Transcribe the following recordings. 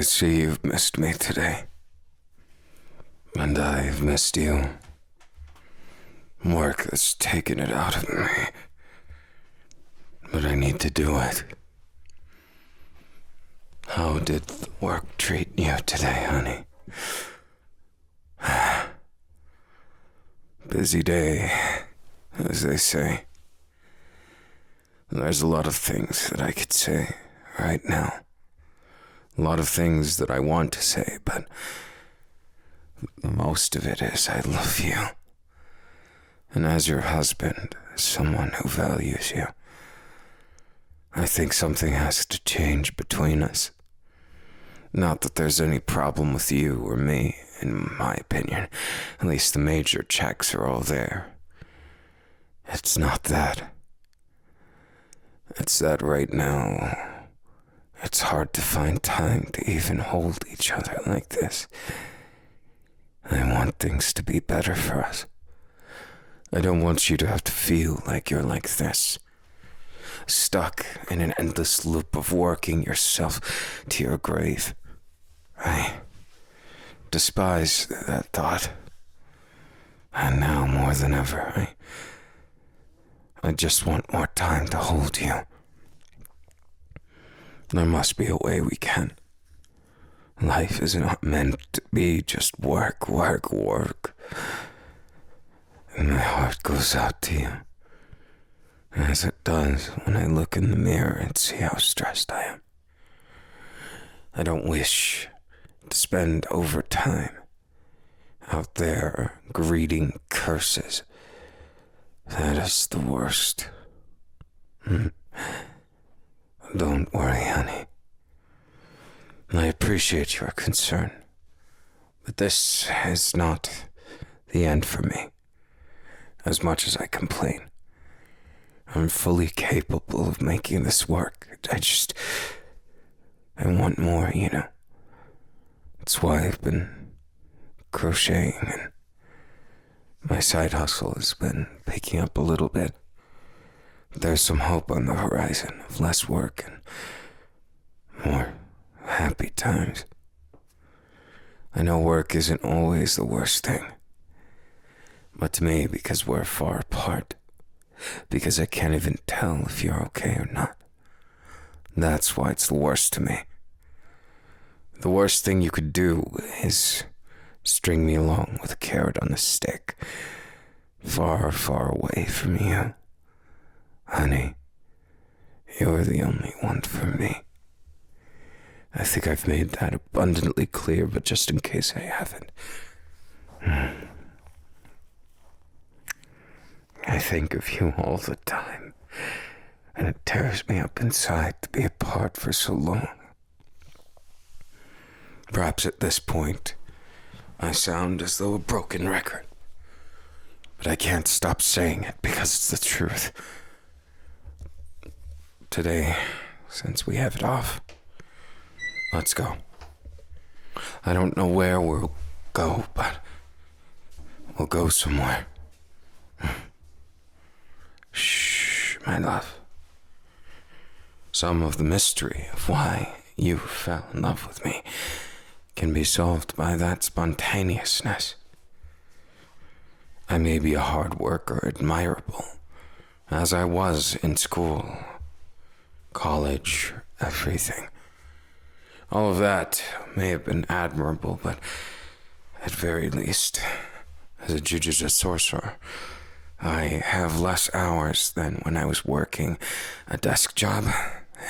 I see you've missed me today. And I've missed you. Work has taken it out of me. But I need to do it. How did the work treat you today, honey? Busy day, as they say. There's a lot of things that I could say right now. A lot of things that I want to say, but most of it is I love you. And as your husband, as someone who values you, I think something has to change between us. Not that there's any problem with you or me, in my opinion. At least the major checks are all there. It's not that. It's that right now, it's hard to find time to even hold each other like this. I want things to be better for us. I don't want you to have to feel like you're like this. Stuck in an endless loop of working yourself to your grave. I despise that thought. And now more than ever, I just want more time to hold you. There must be a way we can. Life is not meant to be just work, work, work. And my heart goes out to you, as it does when I look in the mirror and see how stressed I am. I don't wish to spend overtime out there greeting curses. That is the worst. Don't worry, honey. I appreciate your concern, but this is not the end for me. As much as I complain, I'm fully capable of making this work. I want more, you know. That's why I've been crocheting, and my side hustle has been picking up a little bit. There's some hope on the horizon of less work and more happy times. I know work isn't always the worst thing. But to me, because we're far apart, because I can't even tell if you're okay or not, that's why it's the worst to me. The worst thing you could do is string me along with a carrot on a stick, far, far away from you. Honey, you're the only one for me. I think I've made that abundantly clear, but just in case I haven't. I think of you all the time, and it tears me up inside to be apart for so long. Perhaps at this point, I sound as though a broken record, but I can't stop saying it because it's the truth. Today, since we have it off, let's go. I don't know where we'll go, but we'll go somewhere. Shh, my love. Some of the mystery of why you fell in love with me can be solved by that spontaneousness. I may be a hard worker, admirable, as I was in school, college, everything. All of that may have been admirable, but at very least, as a jujutsu sorcerer, I have less hours than when I was working a desk job,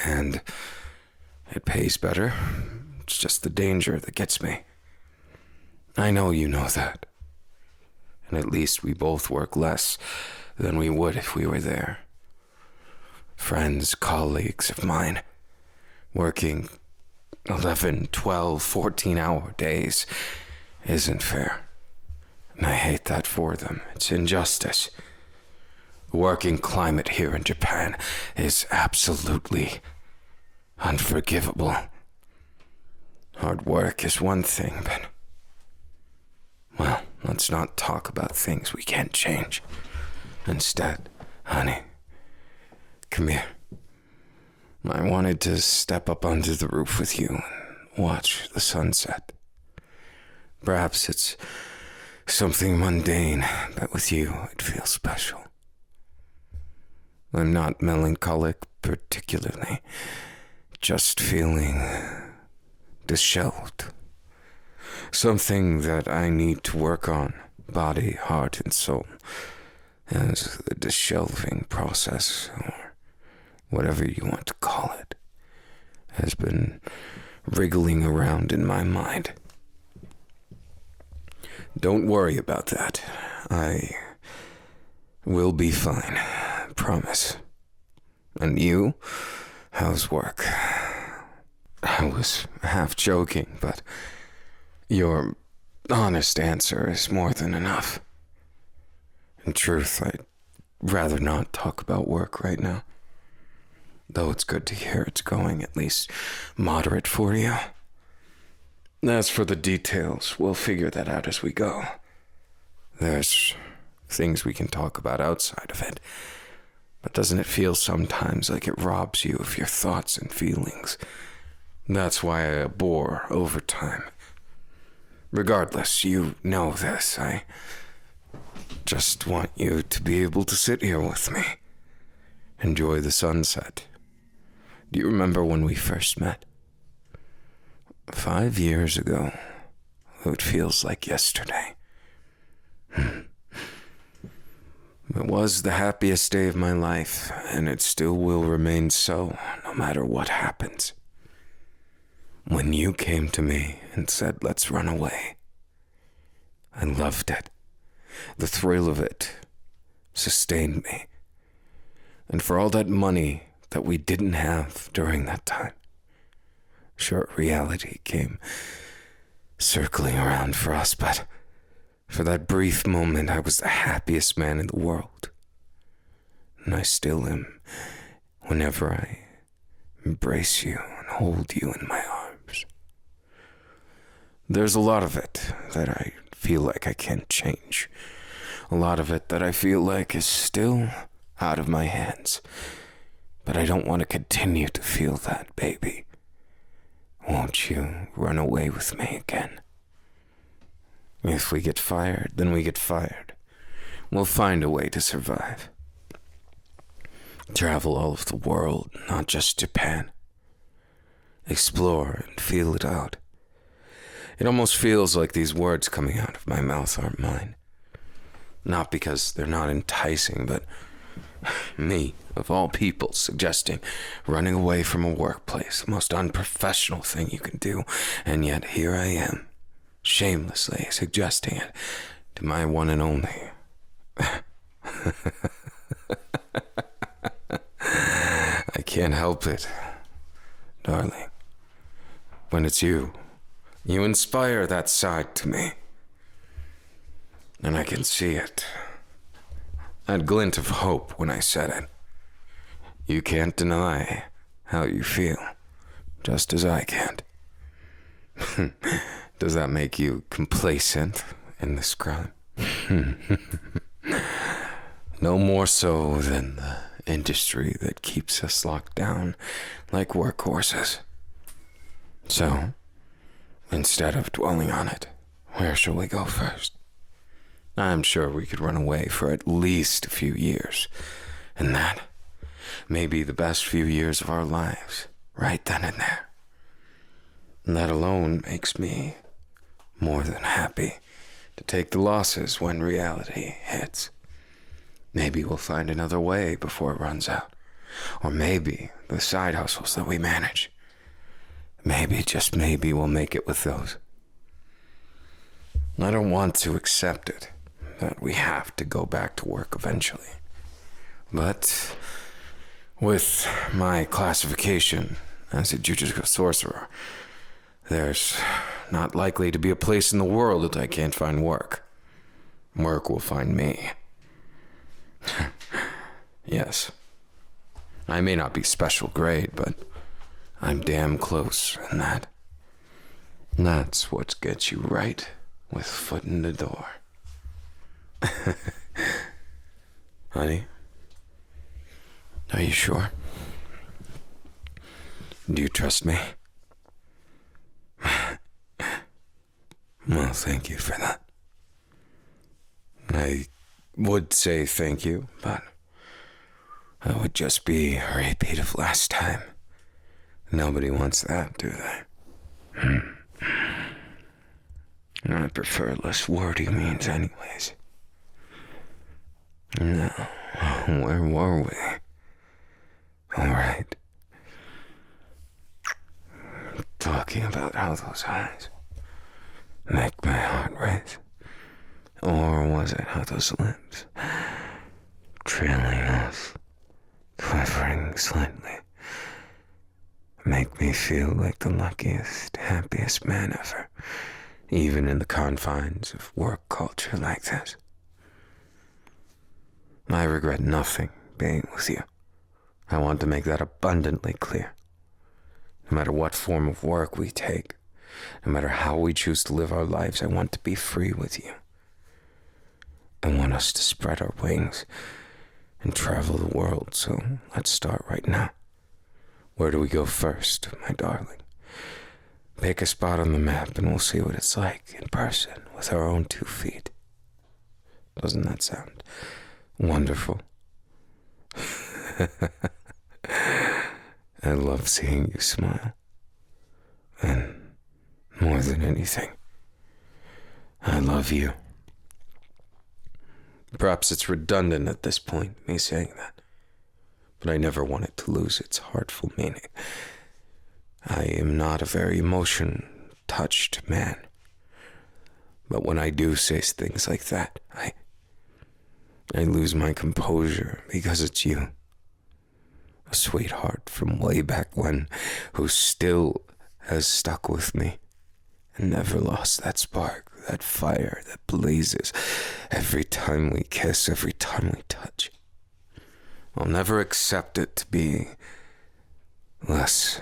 and it pays better. It's just the danger that gets me. I know you know that. And at least we both work less than we would if we were there. Friends, colleagues of mine, working 11, 12, 14-hour days isn't fair. And I hate that for them. It's injustice. The working climate here in Japan is absolutely unforgivable. Hard work is one thing, but, well, let's not talk about things we can't change. Instead, honey, come here. I wanted to step up onto the roof with you and watch the sunset. Perhaps it's something mundane, but with you it feels special. I'm not melancholic particularly, just feeling disheveled. Something that I need to work on, body, heart, and soul, as the dishelving process, or whatever you want to call it, has been wriggling around in my mind. Don't worry about that. I will be fine, promise. And you? How's work? I was half joking, but your honest answer is more than enough. In truth, I'd rather not talk about work right now. Though it's good to hear it's going at least moderate for you. As for the details, we'll figure that out as we go. There's things we can talk about outside of it. But doesn't it feel sometimes like it robs you of your thoughts and feelings? That's why I abhor overtime. Regardless, you know this. I just want you to be able to sit here with me. Enjoy the sunset. Do you remember when we first met? 5 years ago. It feels like yesterday. It was the happiest day of my life, and it still will remain so, no matter what happens. When you came to me and said, let's run away, I loved it. The thrill of it sustained me. And for all that money that we didn't have during that time, sure, reality came circling around for us, but for that brief moment, I was the happiest man in the world. And I still am whenever I embrace you and hold you in my arms. There's a lot of it that I feel like I can't change. A lot of it that I feel like is still out of my hands. But I don't want to continue to feel that, baby. Won't you run away with me again? If we get fired, then we get fired. We'll find a way to survive. Travel all of the world, not just Japan. Explore and feel it out. It almost feels like these words coming out of my mouth aren't mine. Not because they're not enticing, but me, of all people, suggesting running away from a workplace, the most unprofessional thing you can do, and yet here I am, shamelessly suggesting it to my one and only. I can't help it, darling. When it's you, you inspire that side to me. And I can see it. That glint of hope when I said it. You can't deny how you feel, just as I can't. Does that make you complacent in this crime? No more so than the industry that keeps us locked down like workhorses. So, instead of dwelling on it, where shall we go first? I'm sure we could run away for at least a few years, and that may be the best few years of our lives, right then and there. And that alone makes me more than happy to take the losses when reality hits. Maybe we'll find another way before it runs out. Or maybe the side hustles that we manage. Maybe, just maybe, we'll make it with those. I don't want to accept it, that we have to go back to work eventually. But with my classification as a jujutsu sorcerer, there's not likely to be a place in the world that I can't find work. Work will find me. Yes. I may not be special grade, but I'm damn close in that. That's what gets you right with foot in the door. Honey, are you sure? Do you trust me? Well, thank you for that. I would say thank you, but it would just be a repeat of last time. Nobody wants that, do they? I prefer less wordy means anyways. Now, where were we? Alright. Talking about how those eyes make my heart race. Or was it how those lips, trailing off, quivering slightly, make me feel like the luckiest, happiest man ever, even in the confines of work culture like this? I regret nothing being with you. I want to make that abundantly clear. No matter what form of work we take, no matter how we choose to live our lives, I want to be free with you. I want us to spread our wings and travel the world, so let's start right now. Where do we go first, my darling? Pick a spot on the map and we'll see what it's like in person with our own 2 feet. Doesn't that sound wonderful? I love seeing you smile. And more than anything, I love you. Perhaps it's redundant at this point, me saying that, but I never want it to lose its heartful meaning. I am not a very emotion-touched man, but when I do say things like that, I lose my composure because it's you. A sweetheart from way back when who still has stuck with me and never lost that spark, that fire that blazes every time we kiss, every time we touch. I'll never accept it to be less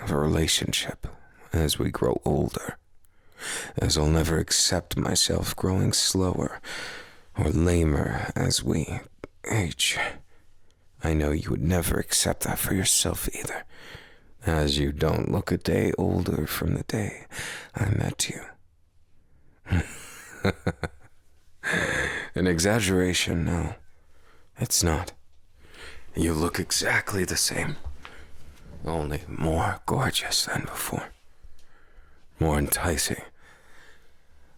of a relationship as we grow older, as I'll never accept myself growing slower or lamer as we age. I know you would never accept that for yourself either, as you don't look a day older from the day I met you. An exaggeration, no, it's not. You look exactly the same, only more gorgeous than before. More enticing,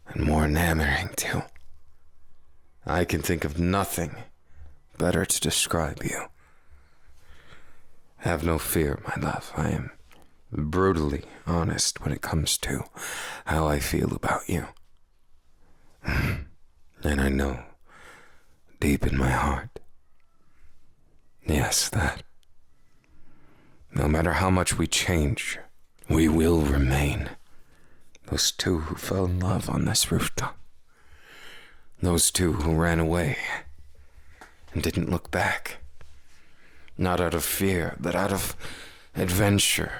and more enamoring too. I can think of nothing better to describe you. Have no fear, my love. I am brutally honest when it comes to how I feel about you. And I know, deep in my heart, yes, that no matter how much we change, we will remain those two who fell in love on this rooftop. Those two who ran away and didn't look back. Not out of fear, but out of adventure,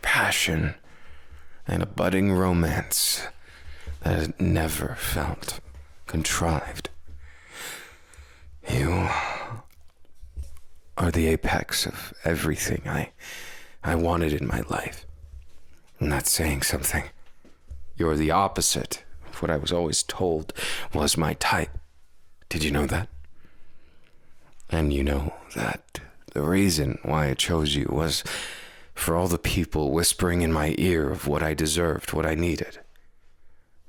passion, and a budding romance that never felt contrived. You are the apex of everything I wanted in my life. I'm not saying something. You're the opposite of what I was always told was my type. Did you know that? And you know that the reason why I chose you was for all the people whispering in my ear of what I deserved, what I needed.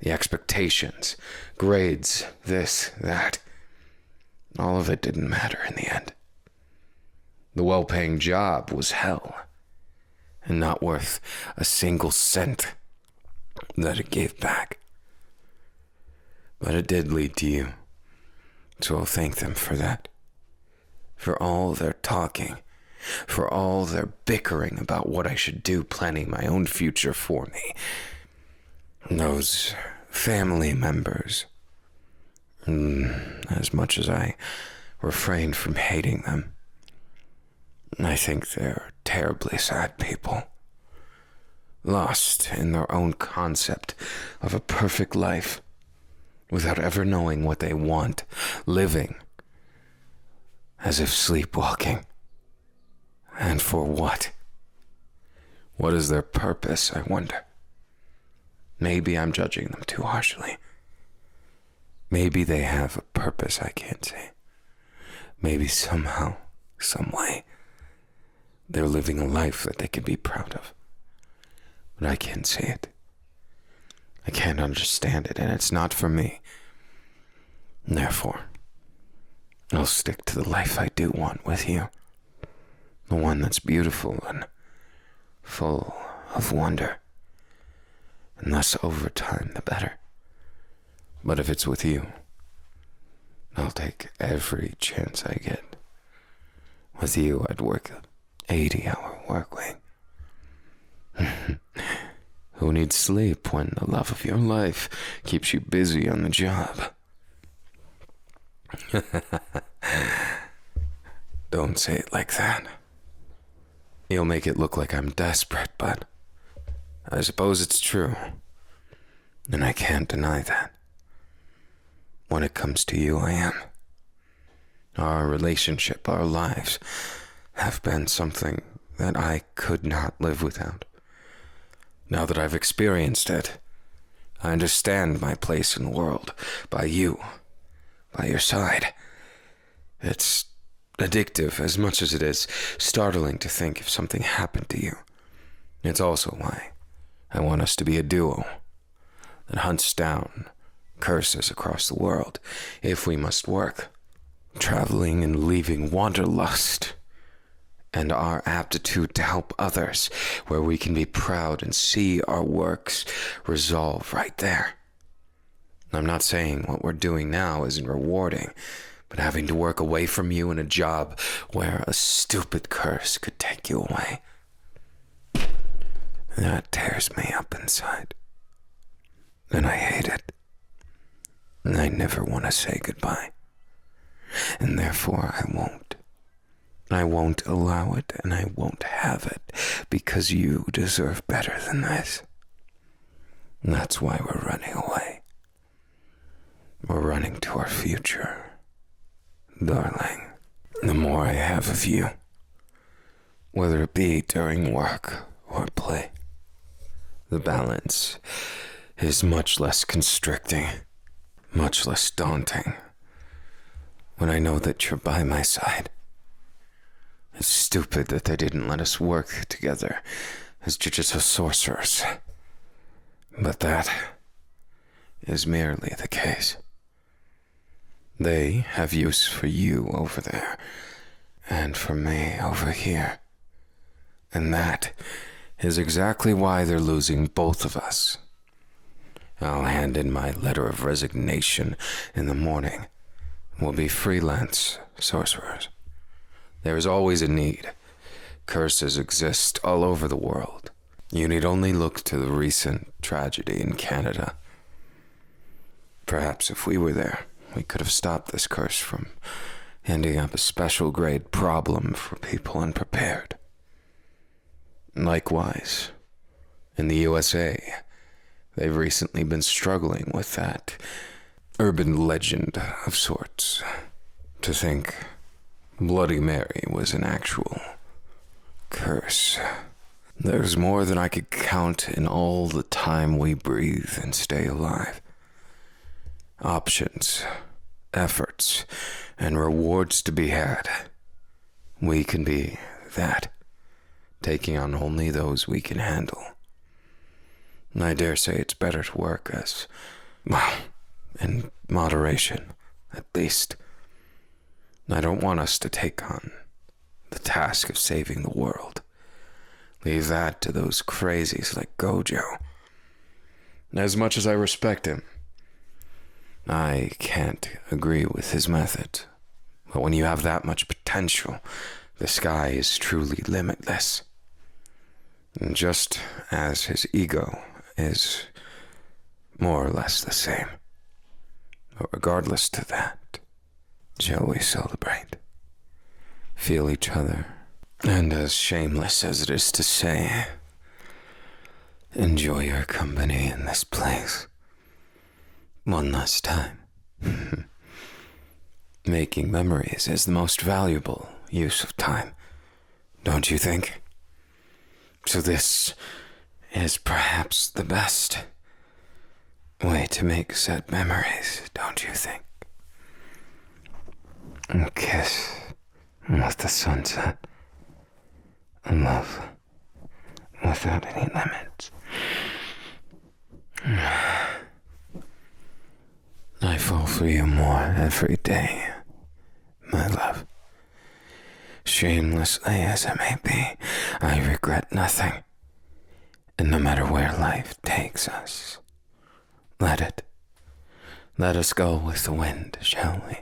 The expectations, grades, this, that. All of it didn't matter in the end. The well-paying job was hell, and not worth a single cent that it gave back. But it did lead to you, so I'll thank them for that. For all their talking, for all their bickering about what I should do, planning my own future for me. Those family members, as much as I refrain from hating them, I think they're terribly sad people, lost in their own concept of a perfect life, without ever knowing what they want, living as if sleepwalking. And for what? What is their purpose, I wonder? Maybe I'm judging them too harshly. Maybe they have a purpose I can't see. Maybe somehow, some way, they're living a life that they could be proud of. But I can't see it. I can't understand it, and it's not for me. Therefore, I'll stick to the life I do want with you. The one that's beautiful and full of wonder. And thus over time, the better. But if it's with you, I'll take every chance I get. With you, I'd work an 80-hour work week. Who needs sleep when the love of your life keeps you busy on the job? Don't say it like that. You'll make it look like I'm desperate, but I suppose it's true. And I can't deny that. When it comes to you, I am. Our relationship, our lives, have been something that I could not live without. Now that I've experienced it, I understand my place in the world. By you, by your side. It's addictive as much as it is startling to think if something happened to you. It's also why I want us to be a duo that hunts down curses across the world if we must work. Traveling and leaving wanderlust and our aptitude to help others where we can be proud and see our works resolve right there. I'm not saying what we're doing now isn't rewarding, but having to work away from you in a job where a stupid curse could take you away, that tears me up inside. And I hate it. And I never want to say goodbye. And therefore I won't. I won't allow it, and I won't have it, because you deserve better than this. And that's why we're running away. We're running to our future. Darling, the more I have of you, whether it be during work or play, the balance is much less constricting, much less daunting, when I know that you're by my side. It's stupid that they didn't let us work together as jujutsu sorcerers, but that is merely the case. They have use for you over there, and for me over here. And that is exactly why they're losing both of us. I'll hand in my letter of resignation in the morning. We'll be freelance sorcerers. There is always a need. Curses exist all over the world. You need only look to the recent tragedy in Canada. Perhaps if we were there, we could have stopped this curse from ending up a special grade problem for people unprepared. Likewise, in the USA, they've recently been struggling with that urban legend of sorts. To think Bloody Mary was an actual curse. There's more than I could count in all the time we breathe and stay alive. Options, efforts, and rewards to be had. We can be that, taking on only those we can handle. I dare say it's better to work as, well, in moderation, at least. I don't want us to take on the task of saving the world. Leave that to those crazies like Gojo. As much as I respect him, I can't agree with his method. But when you have that much potential, the sky is truly limitless. And just as his ego is more or less the same. But regardless to that, shall we celebrate? Feel each other, and as shameless as it is to say, enjoy your company in this place. One last time. Making memories is the most valuable use of time, don't you think? So this is perhaps the best way to make sad memories, don't you think? A kiss with the sunset. A love without any limits. I fall for you more every day, my love. Shamelessly as it may be, I regret nothing. And no matter where life takes us, let it. Let us go with the wind, shall we?